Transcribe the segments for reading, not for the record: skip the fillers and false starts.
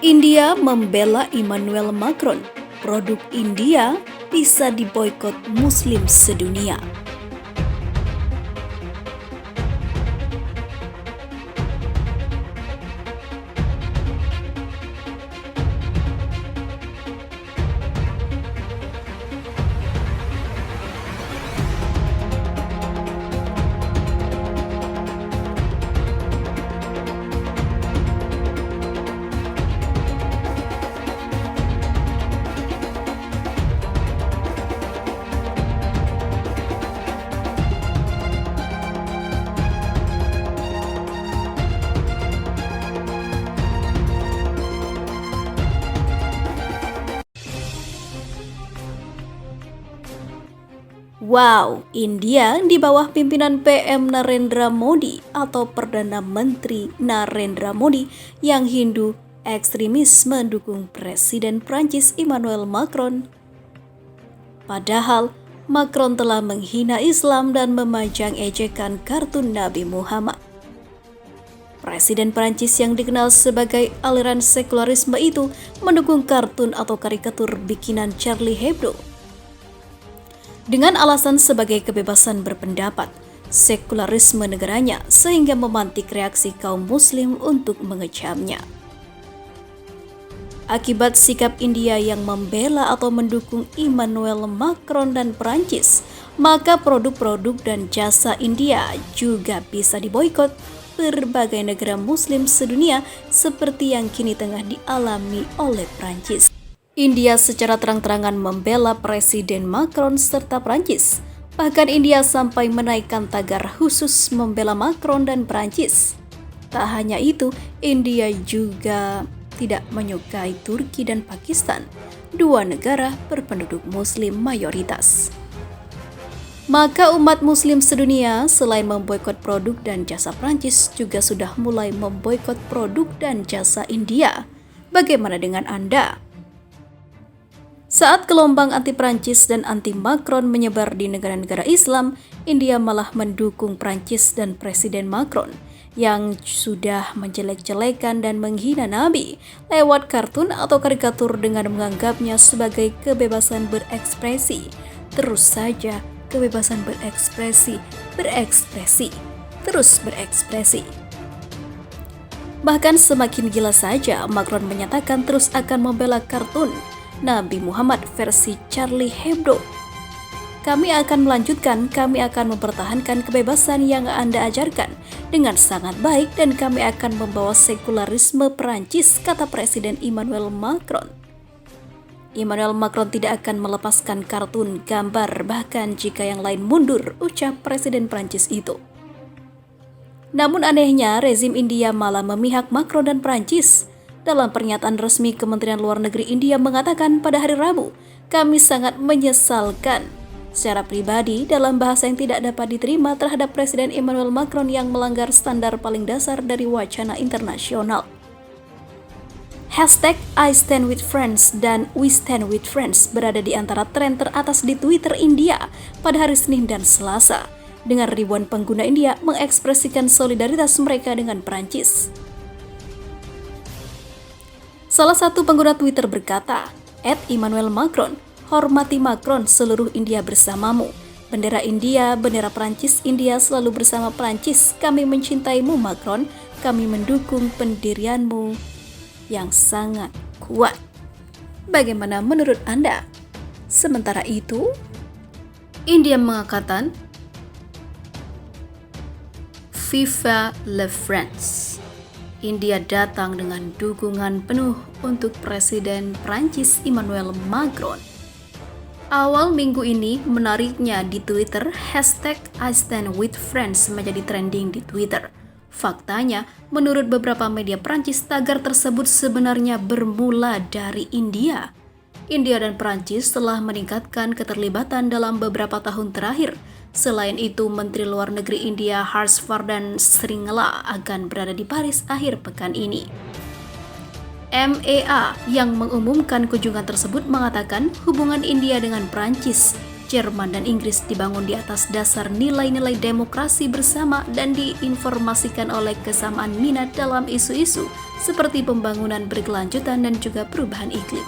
India membela Emmanuel Macron. Produk India bisa diboikot Muslim sedunia. Wow, India di bawah pimpinan PM Narendra Modi atau Perdana Menteri Narendra Modi yang Hindu ekstremis mendukung Presiden Prancis Emmanuel Macron. Padahal Macron telah menghina Islam dan memajang ejekan kartun Nabi Muhammad. Presiden Prancis yang dikenal sebagai aliran sekularisme itu mendukung kartun atau karikatur bikinan Charlie Hebdo dengan alasan sebagai kebebasan berpendapat, sekularisme negaranya sehingga memantik reaksi kaum muslim untuk mengecamnya. Akibat sikap India yang membela atau mendukung Emmanuel Macron dan Prancis, maka produk-produk dan jasa India juga bisa diboikot berbagai negara muslim sedunia seperti yang kini tengah dialami oleh Prancis. India secara terang-terangan membela Presiden Macron serta Prancis. Bahkan India sampai menaikkan tagar khusus membela Macron dan Prancis. Tak hanya itu, India juga tidak menyukai Turki dan Pakistan, dua negara berpenduduk muslim mayoritas. Maka umat muslim sedunia selain memboikot produk dan jasa Prancis juga sudah mulai memboikot produk dan jasa India. Bagaimana dengan Anda? Saat gelombang anti-Prancis dan anti-Macron menyebar di negara-negara Islam, India malah mendukung Prancis dan Presiden Macron yang sudah menjelek-jelekan dan menghina Nabi lewat kartun atau karikatur dengan menganggapnya sebagai kebebasan berekspresi. Terus saja, kebebasan berekspresi, terus berekspresi. Bahkan semakin gila saja, Macron menyatakan terus akan membela kartun Nabi Muhammad versi Charlie Hebdo. Kami akan mempertahankan kebebasan yang Anda ajarkan dengan sangat baik dan kami akan membawa sekularisme Perancis, kata Presiden Emmanuel Macron. Emmanuel Macron tidak akan melepaskan kartun, gambar, bahkan jika yang lain mundur, ucap Presiden Perancis itu. Namun anehnya, rezim India malah memihak Macron dan Perancis. Dalam pernyataan resmi Kementerian Luar Negeri India mengatakan pada hari Rabu, kami sangat menyesalkan secara pribadi dalam bahasa yang tidak dapat diterima terhadap Presiden Emmanuel Macron yang melanggar standar paling dasar dari wacana internasional. Hashtag I stand with friends dan We stand with friends berada di antara tren teratas di Twitter India pada hari Senin dan Selasa, dengan ribuan pengguna India mengekspresikan solidaritas mereka dengan Perancis. Salah satu pengguna Twitter berkata, @Emmanuel Macron, hormati Macron, seluruh India bersamamu. Bendera India, bendera Prancis, India selalu bersama Prancis. Kami mencintaimu Macron, kami mendukung pendirianmu yang sangat kuat. Bagaimana menurut Anda? Sementara itu, India mengatakan, Viva la France. India datang dengan dukungan penuh untuk Presiden Prancis Emmanuel Macron. Awal minggu ini, menariknya di Twitter, hashtag I stand with friends menjadi trending di Twitter. Faktanya, menurut beberapa media Prancis, tagar tersebut sebenarnya bermula dari India. India dan Prancis telah meningkatkan keterlibatan dalam beberapa tahun terakhir. Selain itu, Menteri Luar Negeri India Harshvardhan Shringla akan berada di Paris akhir pekan ini. MEA yang mengumumkan kunjungan tersebut mengatakan hubungan India dengan Prancis Jerman dan Inggris dibangun di atas dasar nilai-nilai demokrasi bersama dan diinformasikan oleh kesamaan minat dalam isu-isu seperti pembangunan berkelanjutan dan juga perubahan iklim.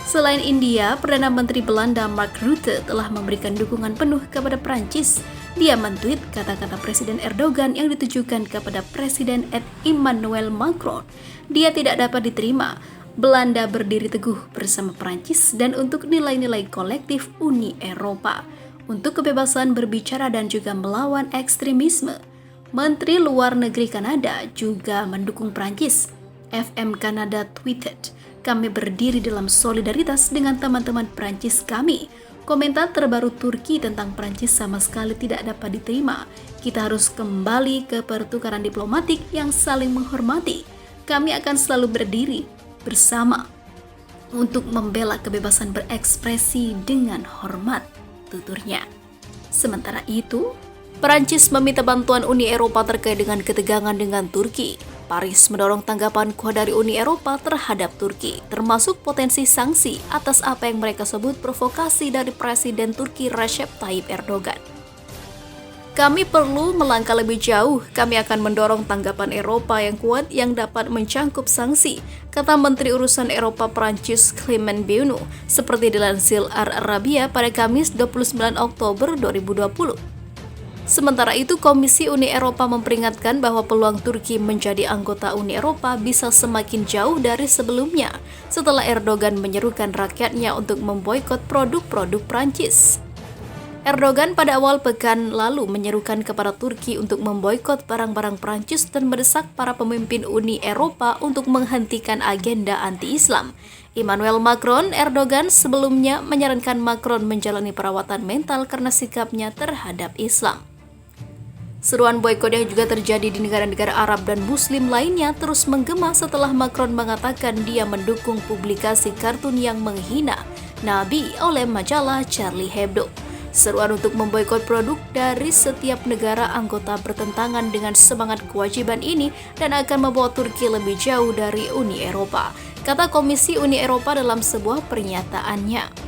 Selain India, Perdana Menteri Belanda Mark Rutte telah memberikan dukungan penuh kepada Prancis. Dia mentweet kata-kata Presiden Erdogan yang ditujukan kepada Presiden Emmanuel Macron. Dia tidak dapat diterima. Belanda berdiri teguh bersama Prancis dan untuk nilai-nilai kolektif Uni Eropa, untuk kebebasan berbicara dan juga melawan ekstremisme. Menteri Luar Negeri Kanada juga mendukung Prancis. FM Kanada tweeted, "Kami berdiri dalam solidaritas dengan teman-teman Prancis kami." Komentar terbaru Turki tentang Prancis sama sekali tidak dapat diterima. Kita harus kembali ke pertukaran diplomatik yang saling menghormati. Kami akan selalu berdiri bersama untuk membela kebebasan berekspresi dengan hormat, tuturnya. Sementara itu, Perancis meminta bantuan Uni Eropa terkait dengan ketegangan dengan Turki. Paris mendorong tanggapan kuat dari Uni Eropa terhadap Turki, termasuk potensi sanksi atas apa yang mereka sebut provokasi dari Presiden Turki Recep Tayyip Erdogan. Kami perlu melangkah lebih jauh, kami akan mendorong tanggapan Eropa yang kuat yang dapat mencangkup sanksi, kata Menteri Urusan Eropa Prancis Clement Beaune, seperti dilansir Al Arabiya pada Kamis 29 Oktober 2020. Sementara itu, Komisi Uni Eropa memperingatkan bahwa peluang Turki menjadi anggota Uni Eropa bisa semakin jauh dari sebelumnya, setelah Erdogan menyerukan rakyatnya untuk memboikot produk-produk Prancis. Erdogan pada awal pekan lalu menyerukan kepada Turki untuk memboikot barang-barang Prancis dan mendesak para pemimpin Uni Eropa untuk menghentikan agenda anti-Islam. Emmanuel Macron, Erdogan sebelumnya menyarankan Macron menjalani perawatan mental karena sikapnya terhadap Islam. Seruan boikot yang juga terjadi di negara-negara Arab dan Muslim lainnya terus menggema setelah Macron mengatakan dia mendukung publikasi kartun yang menghina Nabi oleh majalah Charlie Hebdo. Seruan untuk memboikot produk dari setiap negara anggota bertentangan dengan semangat kewajiban ini dan akan membawa Turki lebih jauh dari Uni Eropa, kata Komisi Uni Eropa dalam sebuah pernyataannya.